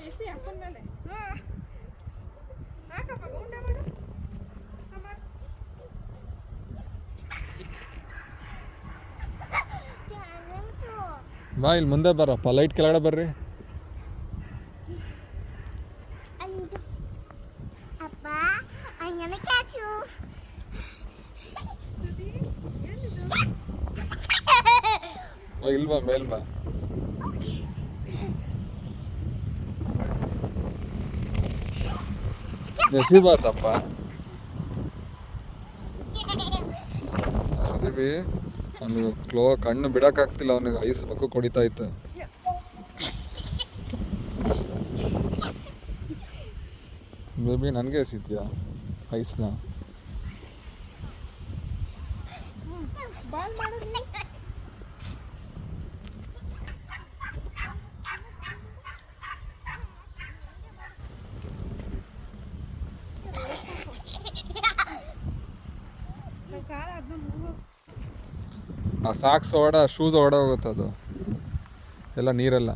AC ಅಪ್ಪನ ಮೇಲೆ ಹಾಕಪ್ಪ ಗೌಂಡ ಮಾಡು ಬಾ ಇಲ್ಲಿ ಮುಂದೆ ಬರಪ್ಪ, ಲೈಟ್ ಕೆಳಗಡೆ ಬರ್ರಿ. ಇಲ್ವಾ ಮೇಲ್ ಬಾ. ಎಸಿಬಾರ್ದಪ್ಪ ಸುದೀಪಿ, ಅವ್ನಿಗೆ ಕಣ್ಣು ಬಿಡಕ್ಕಾಗ್ತಿಲ್ಲ, ಅವನಿಗೆ ಐಸ್ ಬಕ್ಕು ಕೊಡಿತಾ ಇತ್ತು. ಬೇಬಿ ನನಗೆ ಎಸಿತೀಯಾ ಐಸ್ನ? ಆ ಸಾಕ್ಸ್ ಶೂಸ್ ಹೋಗುತ್ತೆ, ಅದು ಎಲ್ಲ ನೀರೆಲ್ಲ.